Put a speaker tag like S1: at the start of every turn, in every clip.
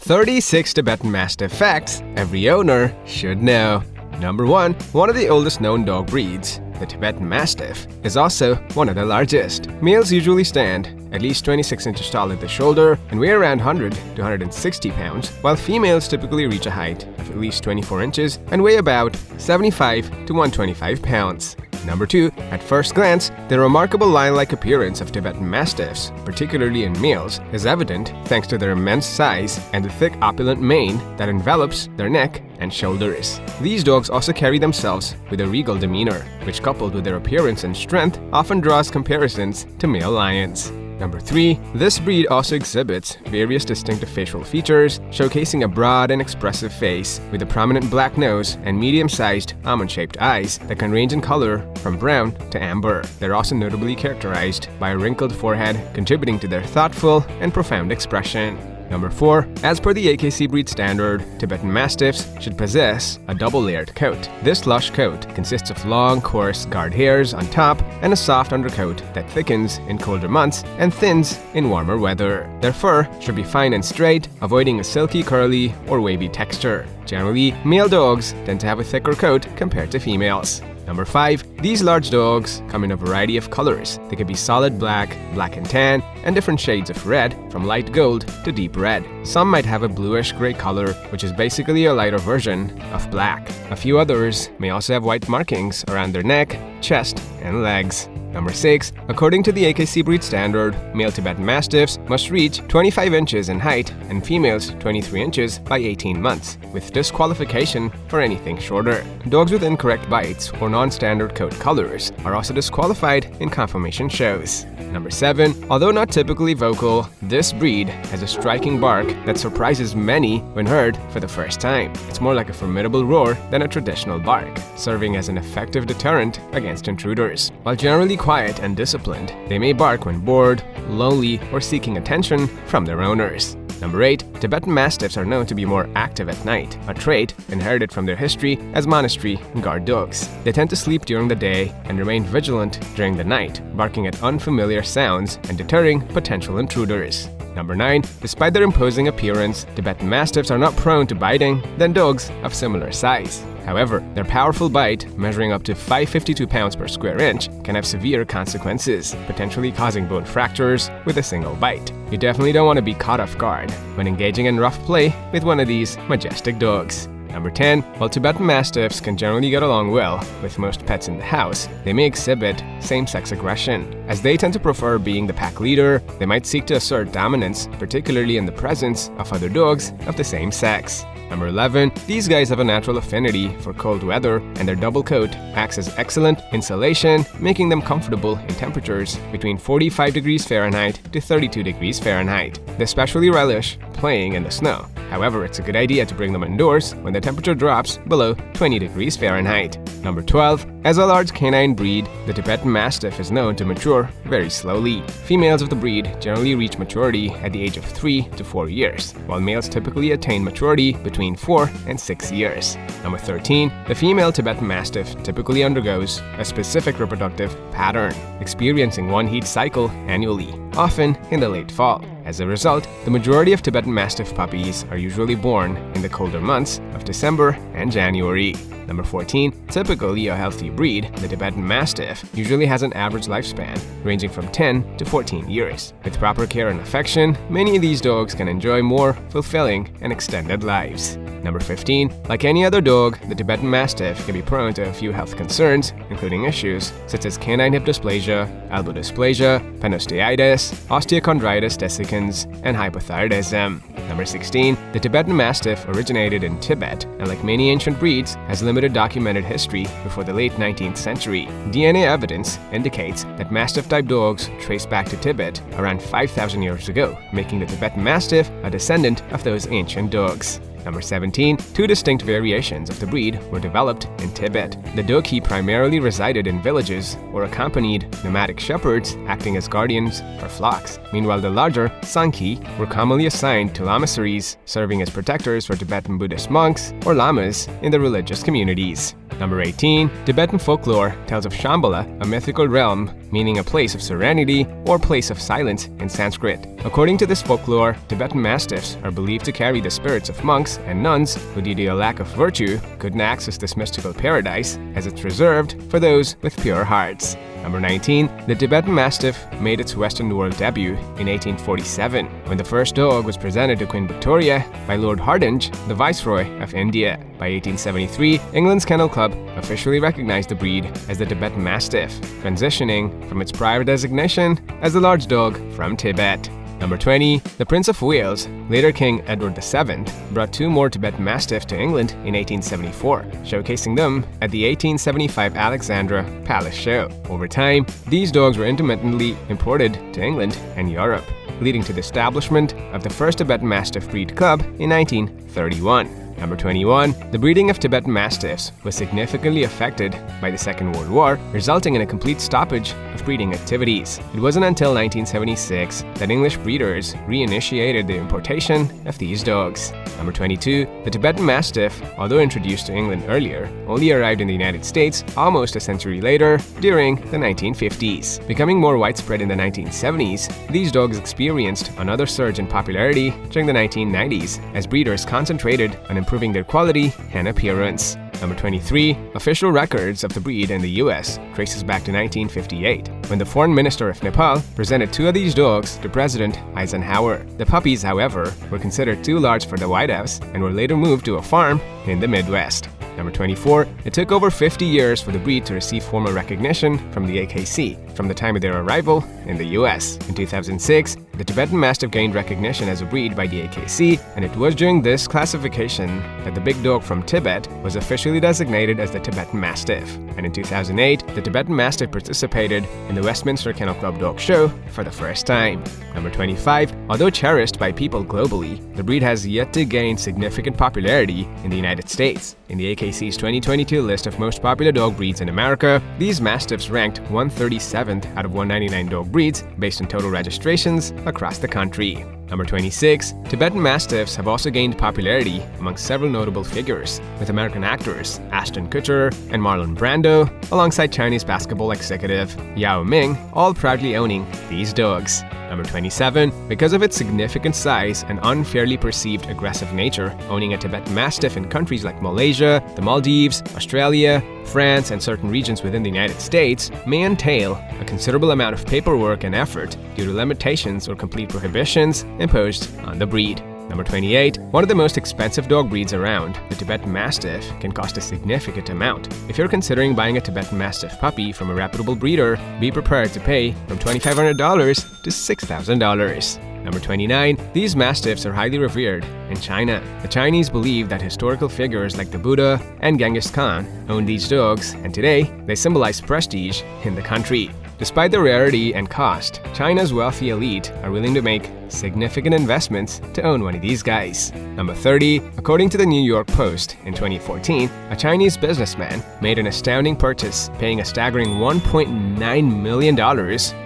S1: 36 Tibetan Mastiff facts every owner should know. Number 1. One of the oldest known dog breeds, the Tibetan Mastiff, is also one of the largest. Males usually stand at least 26 inches tall at the shoulder and weigh around 100 to 160 pounds, while females typically reach a height of at least 24 inches and weigh about 75 to 125 pounds. Number 2. At first glance, the remarkable lion-like appearance of Tibetan Mastiffs, particularly in males, is evident thanks to their immense size and the thick opulent mane that envelops their neck and shoulders. These dogs also carry themselves with a regal demeanor, which coupled with their appearance and strength often draws comparisons to male lions. Number 3. This breed also exhibits various distinctive facial features, showcasing a broad and expressive face with a prominent black nose and medium-sized almond-shaped eyes that can range in color from brown to amber. They're also notably characterized by a wrinkled forehead, contributing to their thoughtful and profound expression. Number 4. As per the AKC breed standard, Tibetan Mastiffs should possess a double-layered coat. This lush coat consists of long, coarse guard hairs on top and a soft undercoat that thickens in colder months and thins in warmer weather. Their fur should be fine and straight, avoiding a silky, curly, or wavy texture. Generally, male dogs tend to have a thicker coat compared to females. Number 5. These large dogs come in a variety of colors. They could be solid black, black and tan, and different shades of red, from light gold to deep red. Some might have a bluish-gray color, which is basically a lighter version of black. A few others may also have white markings around their neck, chest, and legs. Number 6. According to the AKC breed standard, male Tibetan Mastiffs must reach 25 inches in height and females 23 inches by 18 months, with disqualification for anything shorter. Dogs with incorrect bites or non-standard coat colors are also disqualified in conformation shows. Number 7. Although not typically vocal, this breed has a striking bark that surprises many when heard for the first time. It's more like a formidable roar than a traditional bark, serving as an effective deterrent against intruders. While generally quiet and disciplined, they may bark when bored, lonely, or seeking attention from their owners. Number 8. Tibetan Mastiffs are known to be more active at night, a trait inherited from their history as monastery guard dogs. They tend to sleep during the day and remain vigilant during the night, barking at unfamiliar sounds and deterring potential intruders. Number 9. Despite their imposing appearance, Tibetan Mastiffs are not prone to biting than dogs of similar size. However, their powerful bite, measuring up to 552 pounds per square inch, can have severe consequences, potentially causing bone fractures with a single bite. You definitely don't want to be caught off guard when engaging in rough play with one of these majestic dogs. Number 10. While Tibetan Mastiffs can generally get along well with most pets in the house, they may exhibit same-sex aggression. As they tend to prefer being the pack leader, they might seek to assert dominance, particularly in the presence of other dogs of the same sex. Number 11. These guys have a natural affinity for cold weather, and their double coat acts as excellent insulation, making them comfortable in temperatures between 45 degrees Fahrenheit to 32 degrees Fahrenheit. They especially relish playing in the snow. However, it's a good idea to bring them indoors when the temperature drops below 20 degrees Fahrenheit. Number 12. As a large canine breed, the Tibetan Mastiff is known to mature very slowly. Females of the breed generally reach maturity at the age of 3 to 4 years, while males typically attain maturity between 4 and 6 years. Number 13. The female Tibetan Mastiff typically undergoes a specific reproductive pattern, experiencing one heat cycle annually, often in the late fall. As a result, the majority of Tibetan Mastiff puppies are usually born in the colder months of December and January. Number 14. Typically a healthy breed, the Tibetan Mastiff usually has an average lifespan ranging from 10 to 14 years. With proper care and affection, many of these dogs can enjoy more fulfilling and extended lives. Number 15. Like any other dog, the Tibetan Mastiff can be prone to a few health concerns, including issues such as canine hip dysplasia, elbow dysplasia, penosteitis, osteochondritis dissecans, and hypothyroidism. Number 16. The Tibetan Mastiff originated in Tibet and, like many ancient breeds, has limited documented history before the late 19th century. DNA evidence indicates that Mastiff-type dogs trace back to Tibet around 5,000 years ago, making the Tibetan Mastiff a descendant of those ancient dogs. Number 17. Two distinct variations of the breed were developed in Tibet. The Doki primarily resided in villages or accompanied nomadic shepherds acting as guardians for flocks. Meanwhile, the larger Sanki were commonly assigned to lamasseries, serving as protectors for Tibetan Buddhist monks or lamas in the religious communities. Number 18. Tibetan folklore tells of Shambhala, a mythical realm meaning a place of serenity or place of silence in Sanskrit. According to this folklore, Tibetan Mastiffs are believed to carry the spirits of monks and nuns who, due to a lack of virtue, couldn't access this mystical paradise, as it's reserved for those with pure hearts. Number 19. The Tibetan Mastiff made its Western world debut in 1847, when the first dog was presented to Queen Victoria by Lord Hardinge, the Viceroy of India. By 1873, England's Kennel Club officially recognized the breed as the Tibetan Mastiff, transitioning from its prior designation as the large dog from Tibet. Number 20. The Prince of Wales, later King Edward VII, brought two more Tibetan Mastiff to England in 1874, showcasing them at the 1875 Alexandra Palace Show. Over time, these dogs were intermittently imported to England and Europe, leading to the establishment of the first Tibetan Mastiff breed club in 1931. Number 21. The breeding of Tibetan Mastiffs was significantly affected by the Second World War, resulting in a complete stoppage of breeding activities. It wasn't until 1976 that English breeders reinitiated the importation of these dogs. Number 22. The Tibetan Mastiff, although introduced to England earlier, only arrived in the United States almost a century later during the 1950s. Becoming more widespread in the 1970s, these dogs experienced another surge in popularity during the 1990s as breeders concentrated on improving their quality and appearance. Number 23. Official records of the breed in the US traces back to 1958, when the foreign minister of Nepal presented two of these dogs to President Eisenhower. The puppies, however, were considered too large for the White House and were later moved to a farm in the Midwest. Number 24. It took over 50 years for the breed to receive formal recognition from the AKC from the time of their arrival in the US. In 2006, the Tibetan Mastiff gained recognition as a breed by the AKC, and it was during this classification that the big dog from Tibet was officially designated as the Tibetan Mastiff. And in 2008, the Tibetan Mastiff participated in the Westminster Kennel Club Dog Show for the first time. Number 25. Although cherished by people globally, the breed has yet to gain significant popularity in the United States. In the AKC's 2022 list of most popular dog breeds in America, these Mastiffs ranked 137th out of 199 dog breeds based on total registrations across the country. Number 26. Tibetan Mastiffs have also gained popularity among several notable figures, with American actors Ashton Kutcher and Marlon Brando, alongside Chinese basketball executive Yao Ming, all proudly owning these dogs. Number 27. Because of its significant size and unfairly perceived aggressive nature, owning a Tibetan Mastiff in countries like Malaysia, the Maldives, Australia, France, and certain regions within the United States may entail a considerable amount of paperwork and effort due to limitations or complete prohibitions imposed on the breed. Number 28. One of the most expensive dog breeds around, the Tibetan Mastiff can cost a significant amount. If you're considering buying a Tibetan Mastiff puppy from a reputable breeder, be prepared to pay from $2,500 to $6,000. Number 29. These Mastiffs are highly revered in China. The Chinese believe that historical figures like the Buddha and Genghis Khan owned these dogs, and today they symbolize prestige in the country. Despite the rarity and cost, China's wealthy elite are willing to make significant investments to own one of these guys. Number 30. According to the New York Post, in 2014, a Chinese businessman made an astounding purchase, paying a staggering $1.9 million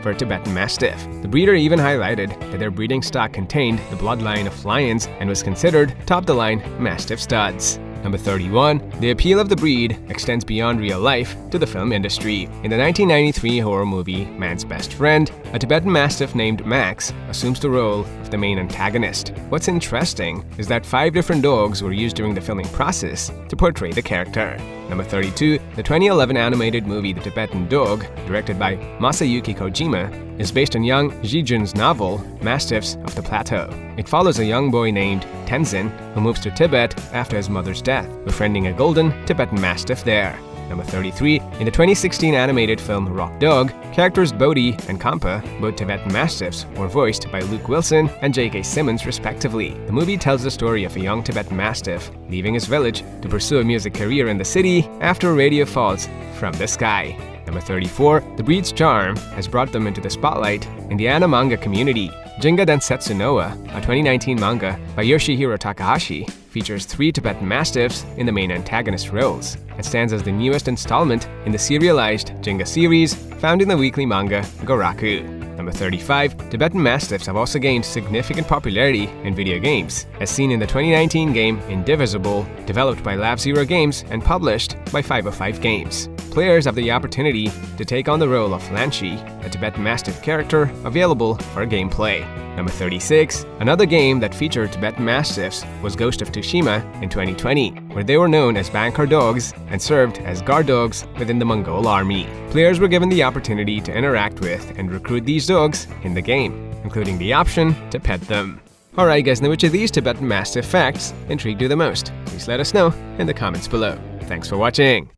S1: for a Tibetan Mastiff. The breeder even highlighted that their breeding stock contained the bloodline of lions and was considered top-of-the-line Mastiff studs. Number 31. The appeal of the breed extends beyond real life to the film industry. In the 1993 horror movie Man's Best Friend, a Tibetan Mastiff named Max assumes the role of the main antagonist. What's interesting is that 5 different dogs were used during the filming process to portray the character. Number 32. The 2011 animated movie The Tibetan Dog, directed by Masayuki Kojima, is based on young Zijun's novel Mastiffs of the Plateau. It follows a young boy named Tenzin who moves to Tibet after his mother's death, befriending a golden Tibetan Mastiff there. Number 33. In the 2016 animated film Rock Dog, characters Bodhi and Kampa, both Tibetan Mastiffs, were voiced by Luke Wilson and J.K. Simmons respectively. The movie tells the story of a young Tibetan Mastiff leaving his village to pursue a music career in the city after a radio falls from the sky. Number 34. The breed's charm has brought them into the spotlight in the anime manga community. Jinga Densetsu Noa, a 2019 manga by Yoshihiro Takahashi, features 3 Tibetan Mastiffs in the main antagonist roles, and stands as the newest installment in the serialized Jinga series found in the weekly manga Goraku. Number 35, Tibetan Mastiffs have also gained significant popularity in video games, as seen in the 2019 game Indivisible, developed by Lab Zero Games and published by 505 Games. Players have the opportunity to take on the role of Lanshi, a Tibetan Mastiff character available for gameplay. Number 36, another game that featured Tibetan Mastiffs was Ghost of Tsushima in 2020, where they were known as Bankar dogs and served as guard dogs within the Mongol army. Players were given the opportunity to interact with and recruit these dogs in the game, including the option to pet them. Alright guys, now which of these Tibetan Mastiff facts intrigued you the most? Please let us know in the comments below. Thanks for watching!